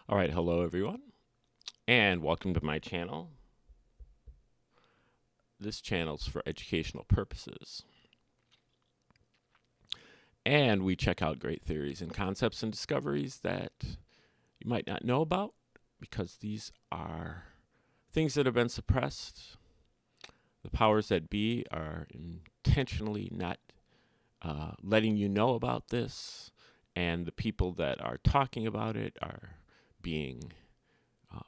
All right, hello everyone, and welcome to my channel. This channel's for educational purposes, and we check out great theories and concepts and discoveries that you might not know about because these are things that have been suppressed. The powers that be are intentionally not letting you know about this, and the people that are talking about it are being um,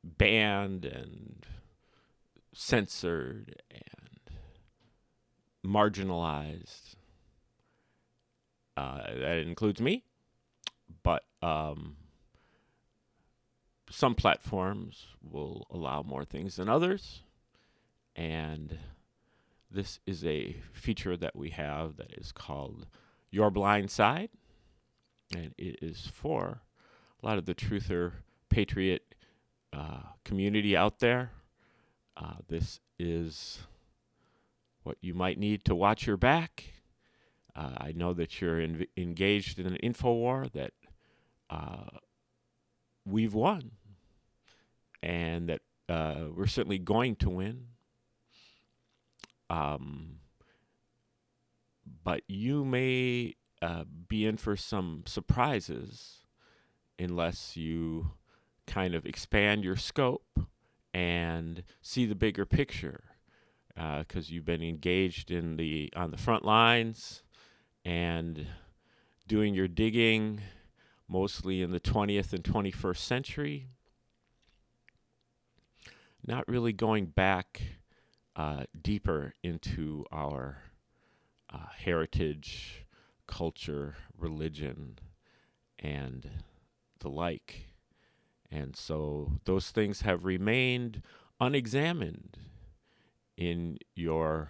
banned and censored and marginalized. That includes me, but some platforms will allow more things than others. And this is a feature that we have that is called Your Blind Side. And it is for a lot of the truther, patriot community out there. This is what you might need to watch your back. I know that you're engaged in an info war that we've won and that we're certainly going to win. But you may be in for some surprises unless you kind of expand your scope and see the bigger picture, because you've been engaged on the front lines and doing your digging mostly in the 20th and 21st century, not really going back deeper into our heritage, culture, religion, and the like. And so those things have remained unexamined in your,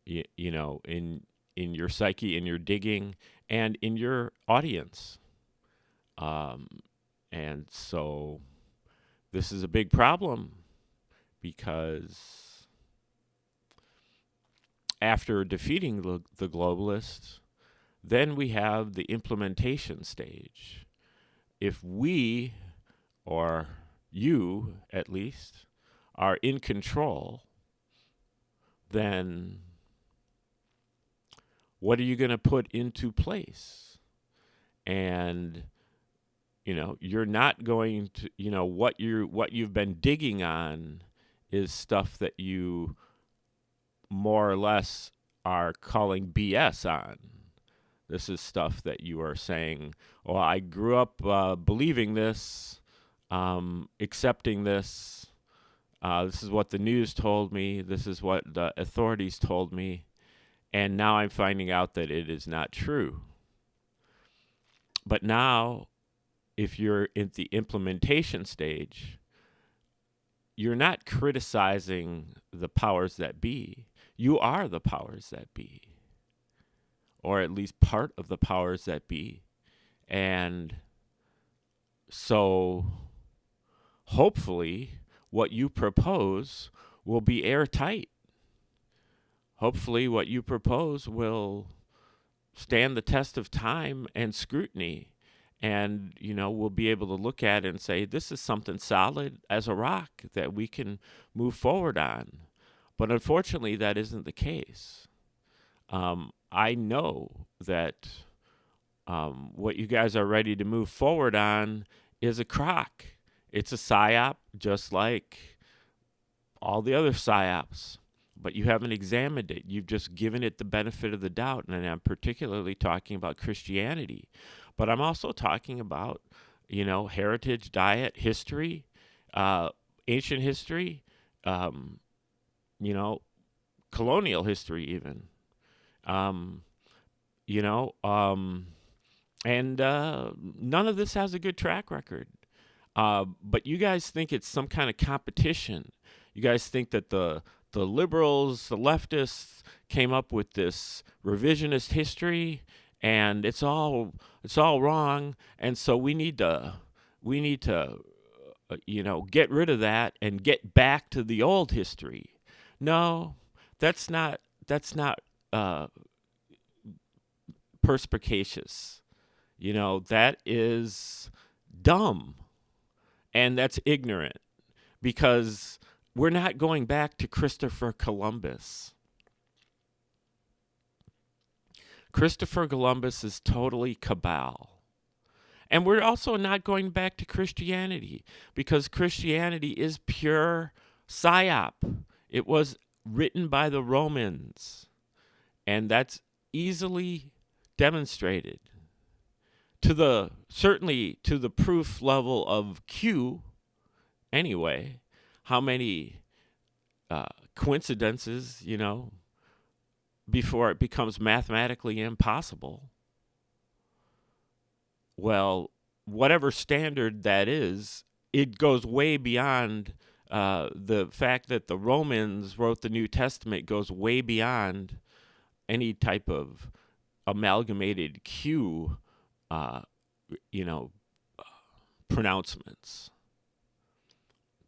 in your psyche, in your digging, and in your audience. And so this is a big problem because after defeating the globalists, then we have the implementation stage. If we, or you at least, are in control, then what are you going to put into place? And you're not going to, what you've been digging on is stuff that you more or less are calling BS on. This is stuff that you are saying, oh, I grew up believing this, accepting this. This is what the news told me. This is what the authorities told me. And now I'm finding out that it is not true. But now, if you're in the implementation stage, you're not criticizing the powers that be. You are the powers that be, or at least part of the powers that be. And so hopefully what you propose will be airtight. Hopefully what you propose will stand the test of time and scrutiny. And, we'll be able to look at it and say, this is something solid as a rock that we can move forward on. But unfortunately, that isn't the case. I know that what you guys are ready to move forward on is a crock. It's a psyop, just like all the other psyops. But you haven't examined it. You've just given it the benefit of the doubt. And I'm particularly talking about Christianity. But I'm also talking about, heritage, diet, history, ancient history, colonial history even. And none of this has a good track record. But you guys think it's some kind of competition. You guys think that the liberals, the leftists, came up with this revisionist history, and it's all wrong. And so we need to get rid of that and get back to the old history. No, that's not perspicacious. That is dumb, and that's ignorant, because we're not going back to Christopher Columbus. Christopher Columbus is totally cabal. And we're also not going back to Christianity, because Christianity is pure psyop. It was written by the Romans, and that's easily demonstrated certainly to the proof level of Q. Anyway, how many coincidences, before it becomes mathematically impossible? Well, whatever standard that is, it goes way beyond the fact that the Romans wrote the New Testament. Goes way beyond any type of amalgamated Q, pronouncements.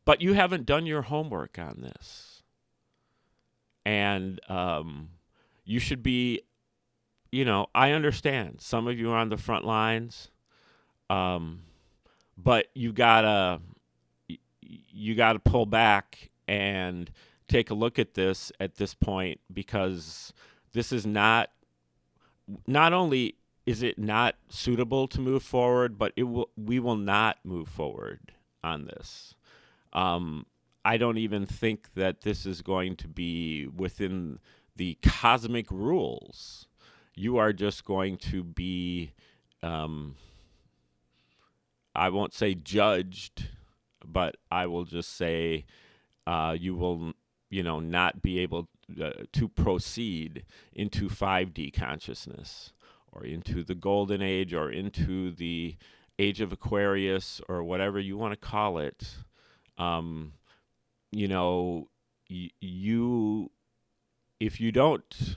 But you haven't done your homework on this. And you should be, I understand some of you are on the front lines, but you gotta pull back and take a look at this point, because this is not only is it not suitable to move forward, but we will not move forward on this. I don't even think that this is going to be within the cosmic rules. You are just going to be, I won't say judged, but I will just say you will, not be able to proceed into 5D consciousness, or into the golden age, or into the age of Aquarius, or whatever you want to call it. If you don't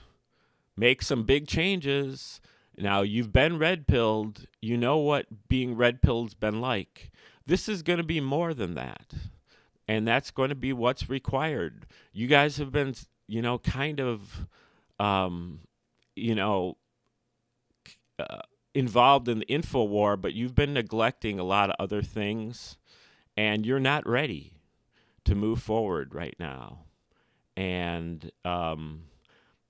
make some big changes, now you've been red-pilled, you know what being red-pilled's been like. This is going to be more than that. And that's going to be what's required. You guys have been, kind of, involved in the info war, but you've been neglecting a lot of other things, and you're not ready to move forward right now. And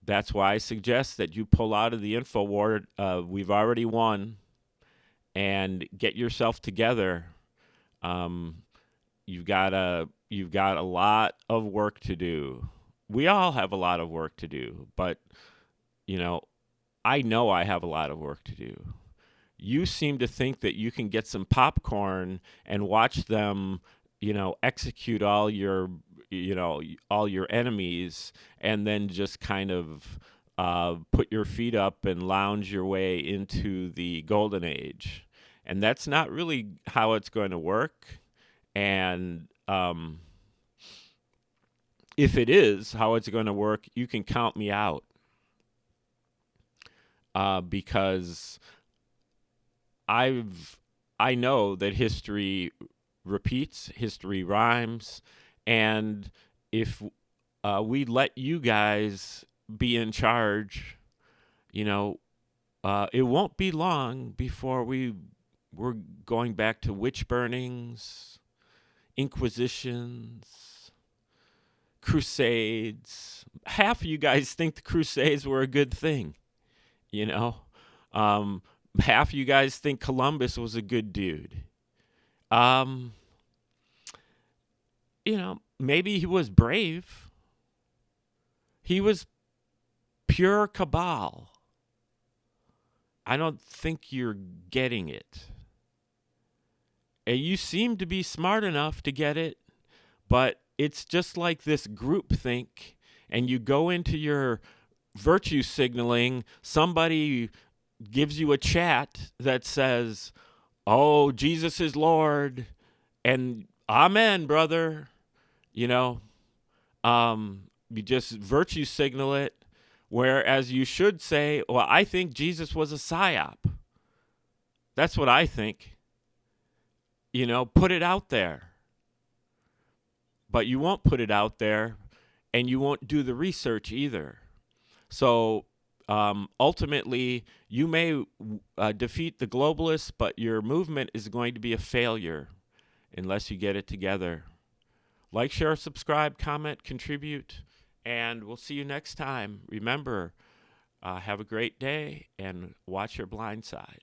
that's why I suggest that you pull out of the info war. We've already won, and get yourself together. You've got a lot of work to do. We all have a lot of work to do, but I know I have a lot of work to do. You seem to think that you can get some popcorn and watch them, execute all your enemies, and then just kind of put your feet up and lounge your way into the golden age. And that's not really how it's going to work. And if it is how it's going to work, you can count me out. Because I know that history repeats, history rhymes, and if we let you guys be in charge, it won't be long before we're going back to witch burnings, inquisitions, crusades. Half of you guys think the crusades were a good thing. Half you guys think Columbus was a good dude. Maybe he was brave. He was pure cabal. I don't think you're getting it. And you seem to be smart enough to get it, but it's just like this groupthink, and you go into your virtue signaling, somebody gives you a chat that says, "Oh, Jesus is Lord," and amen, brother. You just virtue signal it, whereas you should say, "Well, I think Jesus was a psyop." That's what I think. Put it out there. But you won't put it out there, and you won't do the research either. So ultimately, you may defeat the globalists, but your movement is going to be a failure unless you get it together. Like, share, subscribe, comment, contribute, and we'll see you next time. Remember, have a great day and watch your blind side.